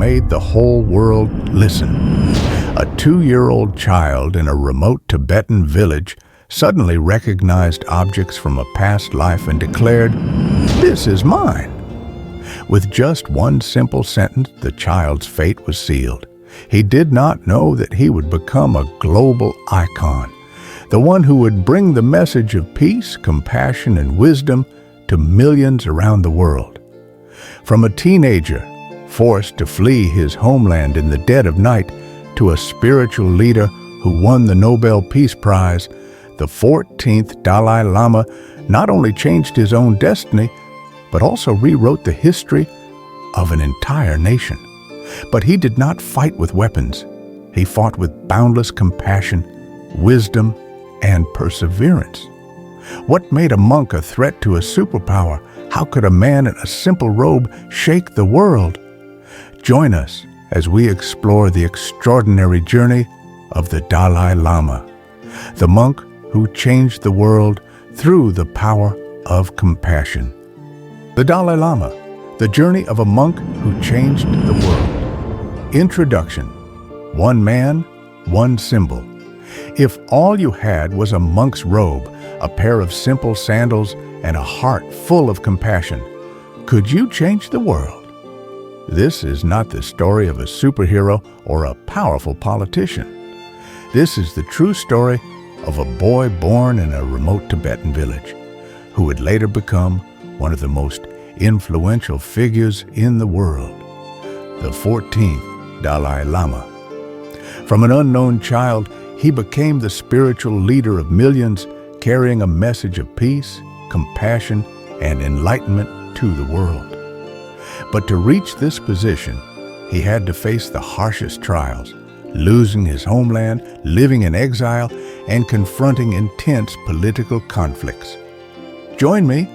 made the whole world listen. A 2-year-old child in a remote Tibetan village suddenly recognized objects from a past life and declared, "This is mine." With just one simple sentence, the child's fate was sealed. He did not know that he would become a global icon, the one who would bring the message of peace, compassion, and wisdom to millions around the world. From a teenager forced to flee his homeland in the dead of night to a spiritual leader who won the Nobel Peace Prize, the 14th Dalai Lama not only changed his own destiny, but also rewrote the history of an entire nation. But he did not fight with weapons. He fought with boundless compassion, wisdom, and perseverance. What made a monk a threat to a superpower? How could a man in a simple robe shake the world? Join us as we explore the extraordinary journey of the Dalai Lama, the monk who changed the world through the power of compassion. The Dalai Lama, the journey of a monk who changed the world. Introduction. One man, one symbol. If all you had was a monk's robe, a pair of simple sandals, and a heart full of compassion, could you change the world? This is not the story of a superhero or a powerful politician. This is the true story of a boy born in a remote Tibetan village, who would later become one of the most influential figures in the world, the 14th Dalai Lama. From an unknown child, he became the spiritual leader of millions, carrying a message of peace, compassion, and enlightenment to the world. But to reach this position, he had to face the harshest trials, losing his homeland, living in exile, and confronting intense political conflicts. Join me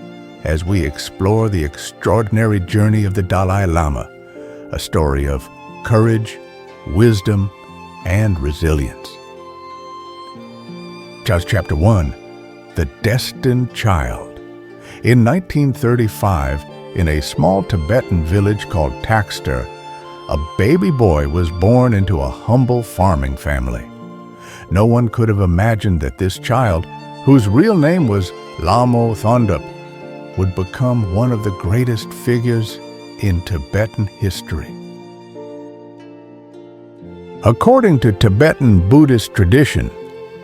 as we explore the extraordinary journey of the Dalai Lama, a story of courage, wisdom, and resilience. Chapter 1. The Destined Child. In 1935, in a small Tibetan village called Taxter, a baby boy was born into a humble farming family. No one could have imagined that this child, whose real name was Lama Thondup, would become one of the greatest figures in Tibetan history. According to Tibetan Buddhist tradition,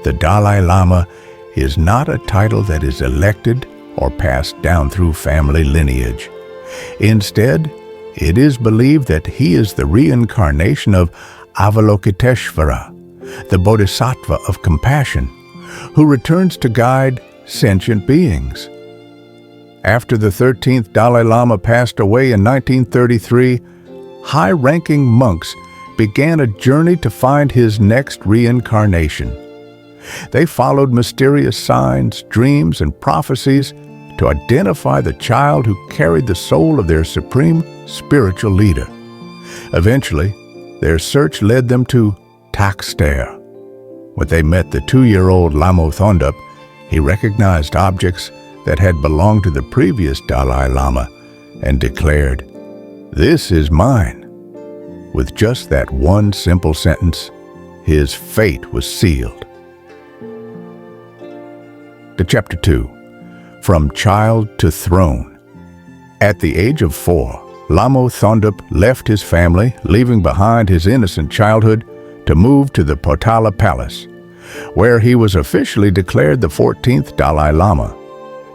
the Dalai Lama is not a title that is elected or passed down through family lineage. Instead, it is believed that he is the reincarnation of Avalokiteshvara, the Bodhisattva of compassion, who returns to guide sentient beings. After the 13th Dalai Lama passed away in 1933, high-ranking monks began a journey to find his next reincarnation. They followed mysterious signs, dreams, and prophecies to identify the child who carried the soul of their supreme spiritual leader. Eventually, their search led them to Taxter. When they met the 2-year-old Lama Thondup, he recognized objects that had belonged to the previous Dalai Lama and declared, "This is mine." With just that one simple sentence, his fate was sealed. To Chapter 2. From Child to Throne. At the age of 4, Lama Thondup left his family, leaving behind his innocent childhood, to move to the Potala Palace, where he was officially declared the 14th Dalai Lama.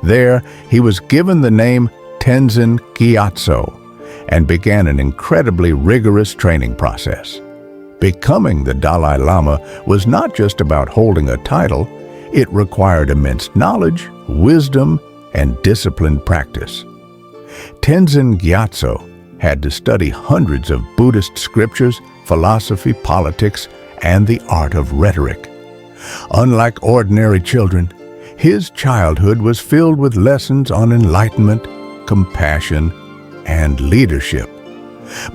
There, he was given the name Tenzin Gyatso and began an incredibly rigorous training process. Becoming the Dalai Lama was not just about holding a title. It required immense knowledge, wisdom, and disciplined practice. Tenzin Gyatso had to study hundreds of Buddhist scriptures, philosophy, politics, and the art of rhetoric. Unlike ordinary children, his childhood was filled with lessons on enlightenment, compassion, and leadership.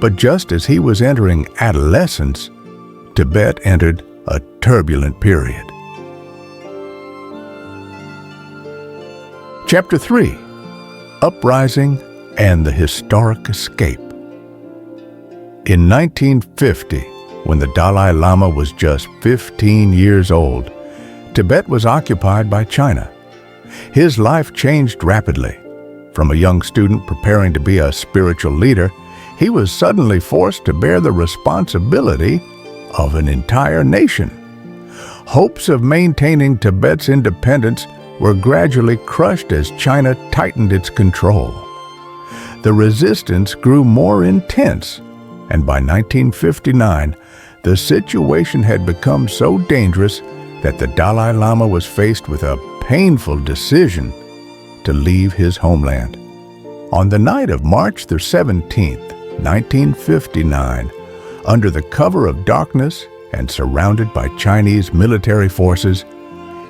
But just as he was entering adolescence, Tibet entered a turbulent period. Chapter 3. Uprising and the Historic Escape. In 1950, when the Dalai Lama was just 15 years old, Tibet was occupied by China. His life changed rapidly. From a young student preparing to be a spiritual leader, he was suddenly forced to bear the responsibility of an entire nation. Hopes of maintaining Tibet's independence were gradually crushed as China tightened its control. The resistance grew more intense, and by 1959, the situation had become so dangerous that the Dalai Lama was faced with a painful decision to leave his homeland. On the night of March the 17th, 1959, under the cover of darkness and surrounded by Chinese military forces,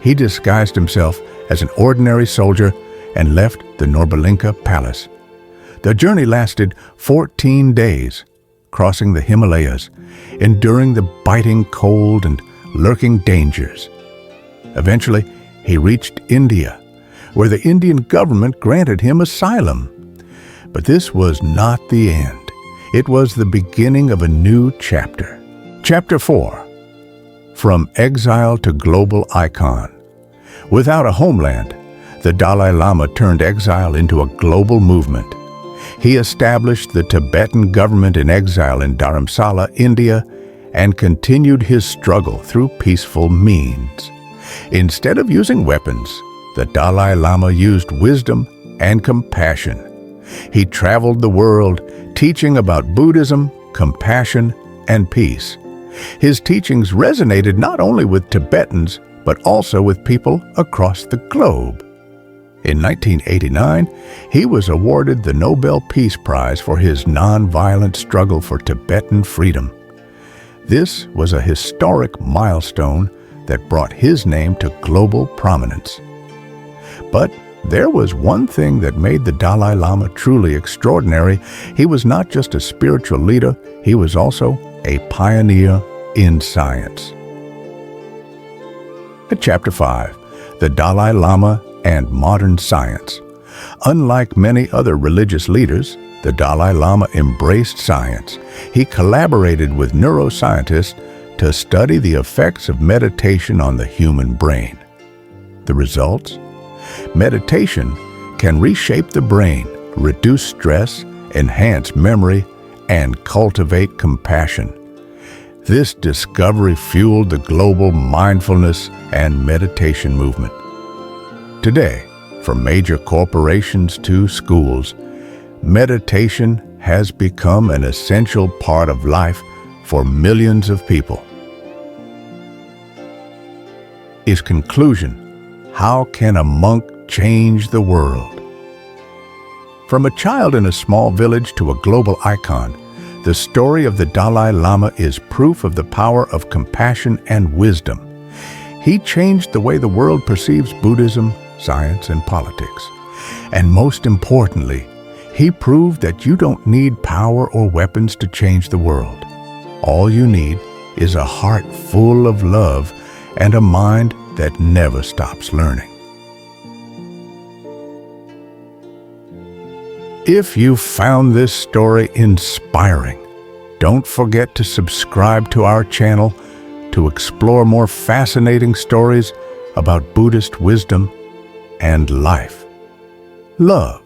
he disguised himself as an ordinary soldier and left the Norbalinka Palace. The journey lasted 14 days, crossing the Himalayas, enduring the biting cold and lurking dangers. Eventually, he reached India, where the Indian government granted him asylum. But this was not the end. It was the beginning of a new chapter. Chapter 4. From Exile to Global Icon. Without a homeland, the Dalai Lama turned exile into a global movement. He established the Tibetan government in exile in Dharamsala, India, and continued his struggle through peaceful means. Instead of using weapons, the Dalai Lama used wisdom and compassion. He traveled the world, teaching about Buddhism, compassion, and peace. His teachings resonated not only with Tibetans, but also with people across the globe. In 1989, he was awarded the Nobel Peace Prize for his nonviolent struggle for Tibetan freedom. This was a historic milestone that brought his name to global prominence. But there was one thing that made the Dalai Lama truly extraordinary. He was not just a spiritual leader, he was also a pioneer in science. Chapter 5. The Dalai Lama and Modern Science. Unlike many other religious leaders, the Dalai Lama embraced science. He collaborated with neuroscientists to study the effects of meditation on the human brain. The results? Meditation can reshape the brain, reduce stress, enhance memory, and cultivate compassion. This discovery fueled the global mindfulness and meditation movement. Today, from major corporations to schools, meditation has become an essential part of life for millions of people. His conclusion: how can a monk change the world? From a child in a small village to a global icon, the story of the Dalai Lama is proof of the power of compassion and wisdom. He changed the way the world perceives Buddhism, science, and politics. And most importantly, he proved that you don't need power or weapons to change the world. All you need is a heart full of love and a mind that never stops learning. If you found this story inspiring, don't forget to subscribe to our channel to explore more fascinating stories about Buddhist wisdom and life. Love.